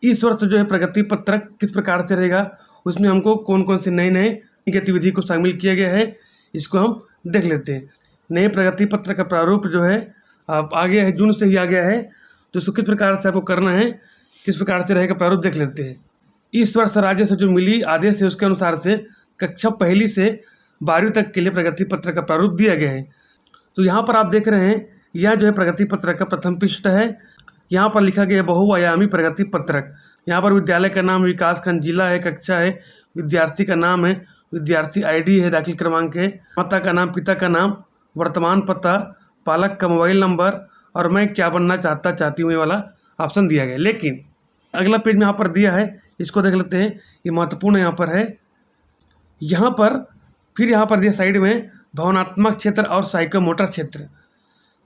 इस वर्ष जो है प्रगति पत्रक किस प्रकार से रहेगा, उसमें हमको कौन कौन से नए गतिविधि को शामिल किया गया है, इसको हम देख लेते हैं। नए प्रगति पत्र का प्रारूप जो है आप आ गया है, जून से ही आ गया है, तो उसको किस प्रकार से आपको करना है, किस प्रकार से रहेगा प्रारूप देख लेते हैं। इस वर्ष राज्य से जो मिली आदेश है उसके अनुसार से कक्षा 1 से 12वीं तक के लिए प्रगति पत्र का प्रारूप दिया गया है। तो यहाँ पर आप देख रहे हैं, यह जो है प्रगति पत्रक का प्रथम पृष्ठ है। यहाँ पर लिखा गया है बहुआयामी प्रगति पत्रक। यहाँ पर विद्यालय का नाम, विकास खंड, जिला है, कक्षा है, विद्यार्थी का नाम है, विद्यार्थी आईडी है, दाखिल क्रमांक है, माता का नाम, पिता का नाम, वर्तमान पता, पालक का मोबाइल नंबर और मैं क्या बनना चाहती हूँ ये वाला ऑप्शन दिया गया। लेकिन अगला पेज में यहाँ पर दिया है, इसको देख लेते हैं, ये महत्वपूर्ण यहाँ पर है। यहाँ पर फिर यहाँ पर दिया साइड में भावनात्मक क्षेत्र और साइकोमोटर क्षेत्र।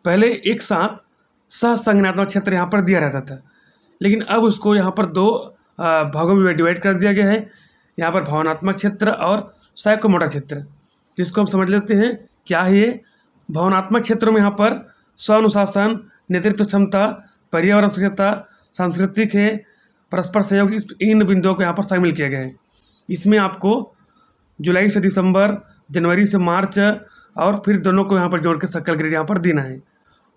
पहले एक साथ सहसंज्ञानात्मक क्षेत्र यहाँ पर दिया रहता था, लेकिन अब उसको यहाँ पर 2 भागों में डिवाइड कर दिया गया है। यहाँ पर भावनात्मक क्षेत्र और साइकोमोटर क्षेत्र, जिसको हम समझ लेते हैं क्या है ये। भावनात्मक क्षेत्रों में यहाँ पर स्वानुशासन, नेतृत्व क्षमता, पर्यावरण सुरक्षा, सांस्कृतिक है, परस्पर सहयोग, इन बिंदुओं को यहाँ पर शामिल किया गया है। इसमें आपको जुलाई से दिसंबर, जनवरी से मार्च और फिर दोनों को यहाँ पर जोड़ के सकल ग्रेड यहाँ पर देना है।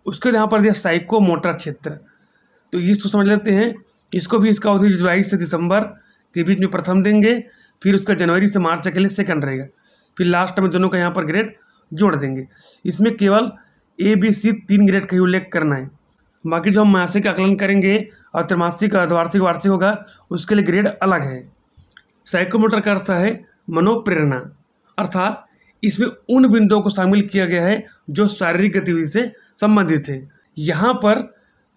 उसके यहाँ पर दिया साइको मोटर क्षेत्र, तो इसको समझ लेते हैं। इसको भी इसका अवधि जुलाई से दिसंबर के बीच में प्रथम देंगे, फिर उसका जनवरी से मार्च के लिए सेकंड रहेगा, फिर लास्ट में दोनों का यहाँ पर ग्रेड जोड़ देंगे। इसमें केवल ABC 3 ग्रेड का ही उल्लेख करना है। बाकी जो हम मासिक आकलन करेंगे और त्रैमासिक, अर्धवार्षिक, वार्षिक होगा, उसके लिए ग्रेड अलग है। साइकोमोटर का अर्थ है मनोप्रेरणा, अर्थात इसमें उन बिंदुओं को शामिल किया गया है जो शारीरिक गतिविधि से संबंधित है। यहाँ पर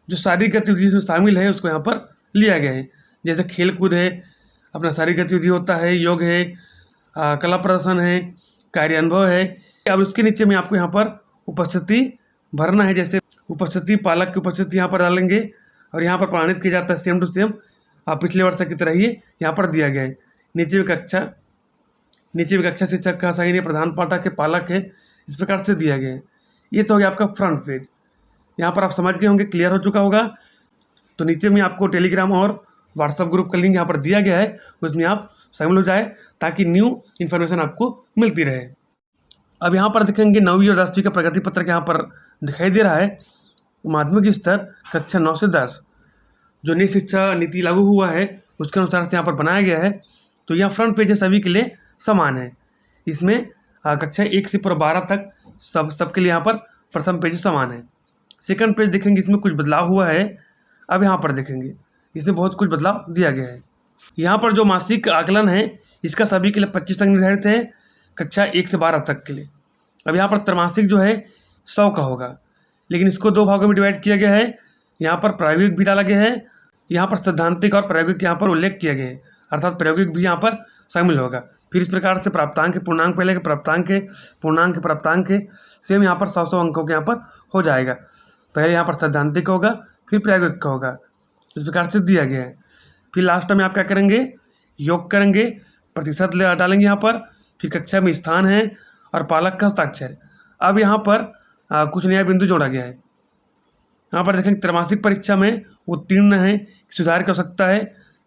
जो शारीरिक गतिविधि में शामिल है उसको यहाँ पर लिया गया है, जैसे खेल कूद है, अपना शारीरिक गतिविधि होता है, योग है, कला प्रदर्शन है, कार्य अनुभव है। अब उसके नीचे में आपको यहाँ पर उपस्थिति भरना है, जैसे उपस्थिति, पालक की उपस्थिति यहाँ पर डालेंगे और यहाँ पर प्रमाणित किया जाता है सेम टू सेम पिछले वर्ष की तरह ही यहाँ पर दिया गया है। नीचे भी कक्षा शिक्षक का साइन है, प्रधान पाठक के, पालक है, इस प्रकार से दिया गया है। ये तो हो गया आपका फ्रंट पेज। यहाँ पर आप समझ गए होंगे, क्लियर हो चुका होगा। तो नीचे में आपको टेलीग्राम और व्हाट्सएप ग्रुप का लिंक यहाँ पर दिया गया है, उसमें आप शामिल हो जाए ताकि न्यू इन्फॉर्मेशन आपको मिलती रहे। अब यहाँ पर देखेंगे 9वीं और 10वीं का प्रगति पत्रक यहाँ पर दिखाई दे रहा है। माध्यमिक स्तर कक्षा 9 से 10 जो नई शिक्षा नीति लागू हुआ है उसके अनुसार से यहाँ पर बनाया गया है। तो यहाँ फ्रंट पेज सभी के लिए समान है। इसमें कक्षा 1 से पूरा 12 तक सबके लिए यहाँ पर प्रथम पेज समान है। सेकंड पेज देखेंगे, इसमें कुछ बदलाव हुआ है। अब यहाँ पर देखेंगे इसमें बहुत कुछ बदलाव दिया गया है। यहाँ पर जो मासिक आकलन है इसका सभी के लिए 25 अंक निर्धारित है, कक्षा 1 से 12 तक के लिए। अब यहाँ पर त्रैमासिक जो है 100 का होगा, लेकिन इसको 2 भागों में डिवाइड किया गया है। यहाँ पर प्रायोगिक भी डाला गया है, यहाँ पर सैद्धांतिक और प्रायोगिक यहाँ पर उल्लेख किया गया है, अर्थात प्रायोगिक भी यहाँ पर शामिल होगा। फिर इस प्रकार से प्राप्तांक, पूर्णांक, पहले के प्राप्तांक के सेम यहाँ पर 100 अंकों के यहाँ पर हो जाएगा। पहले यहाँ पर सैद्धांतिक होगा, फिर प्रायोगिक का होगा, इस प्रकार से दिया गया है। फिर लास्ट में आप क्या करेंगे, योग करेंगे, प्रतिशत डालेंगे यहाँ पर, फिर कक्षा में स्थान है और पालक का हस्ताक्षर। अब यहाँ पर कुछ नया बिंदु जोड़ा गया है। यहाँ पर देखेंगे त्रैमासिक परीक्षा में उत्तीर्ण है, सुधार की आवश्यकता है,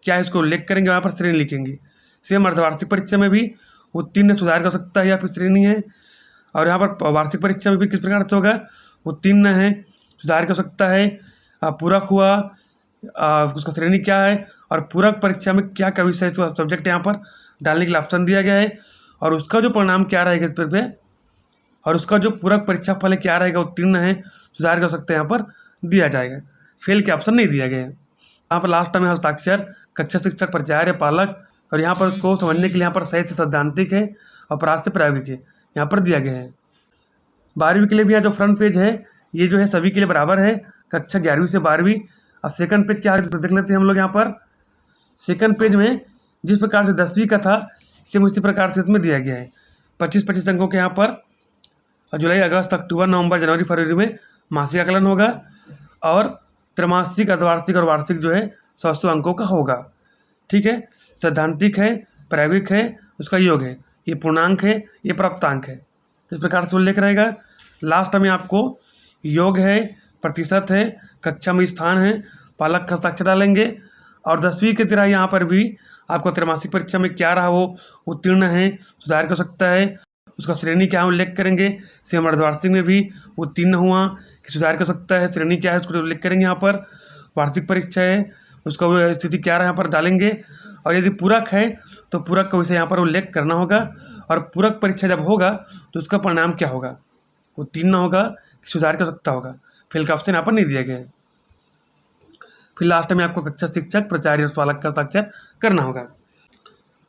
क्या है इसको उल्लेख करेंगे, यहाँ पर श्रेणी लिखेंगे। सेम अर्धवार्षिक परीक्षा में भी उत्तीर्ण, सुधार की आवश्यकता है या फिर श्रेणी है। और यहाँ पर वार्षिक परीक्षा में भी किस प्रकार से होगा, उत्तीर्ण है, सुधार की आवश्यकता है, पूरक हुआ, उसका श्रेणी क्या है, और पूरक परीक्षा में क्या क्या विषय सब्जेक्ट यहाँ पर डालने के लिए ऑप्शन दिया गया है, और उसका जो परिणाम क्या रहेगा इस पर, और उसका जो पूरक परीक्षा फल क्या रहेगा, उत्तीर्ण है, सुधार की आवश्यकता यहाँ पर दिया जाएगा। फेल के ऑप्शन नहीं दिया गया है। यहाँ पर लास्ट में हस्ताक्षर, कक्षा शिक्षक, प्राचार्य, पालक, और यहाँ पर को समझने के लिए यहाँ पर सही से सैद्धांतिक है और प्राप्त से प्रायोगिक है, यहाँ पर दिया गया है। 12वीं के लिए भी यहाँ जो फ्रंट पेज है ये जो है सभी के लिए बराबर है, कक्षा 11वीं से 12वीं। अब सेकंड पेज क्या है देख लेते हैं हम लोग। यहाँ पर सेकंड पेज में जिस प्रकार से 10वीं का था सेम उसी प्रकार से इसमें दिया गया है। 25-25 अंकों के यहाँ पर जुलाई, अगस्त, अक्टूबर, नवंबर, जनवरी, फरवरी में मासिक आकलन होगा, और त्रैमासिक, अर्धवार्षिक और वार्षिक जो है 100 अंकों का होगा। ठीक है, सैद्धांतिक है, प्रायोगिक है, उसका योग है, ये पूर्णांक है, ये प्राप्तांक है, इस प्रकार से उल्लेख रहेगा। लास्ट में आपको योग है, प्रतिशत है, कक्षा में स्थान है, पालक का हस्ताक्षर डालेंगे, और 10वीं की तरह यहाँ पर भी आपको त्रैमासिक परीक्षा में क्या रहा, वो उत्तीर्ण है, सुधार कर सकता है, उसका श्रेणी क्या है उल्लेख करेंगे। सेम अर्धवार्षिक में भी उत्तीर्ण हुआ कि सुधार कर सकता है, श्रेणी क्या है उसको उल्लेख करेंगे। यहाँ पर वार्षिक परीक्षा है, उसका वो स्थिति क्या रहा यहाँ पर डालेंगे। और यदि पूरक है तो पूरक का विषय यहाँ पर उल्लेख करना होगा। और पूरक परीक्षा जब होगा तो उसका परिणाम क्या होगा, उत्तीर्ण होगा कि सुधार कर सकता होगा। फेल का ऑप्शन यहाँ पर नहीं दिया गया है। फिर लास्ट में आपको कक्षा शिक्षक, प्राचार्य और पालक का हस्ताक्षर करना होगा।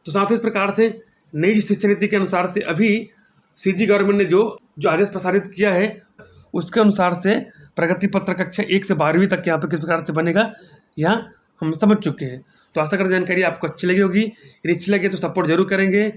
तो साथियों, इस प्रकार से नई शिक्षा नीति के अनुसार से अभी सीजी गवर्नमेंट ने जो आदेश प्रसारित किया है उसके अनुसार से प्रगति पत्र कक्षा 1 से 12वीं तक यहाँ पे किस प्रकार से बनेगा यहाँ हम समझ चुके हैं। तो आशा करते जानकारी आपको अच्छी लगी होगी। यदि अच्छी लगी तो सपोर्ट जरूर करेंगे।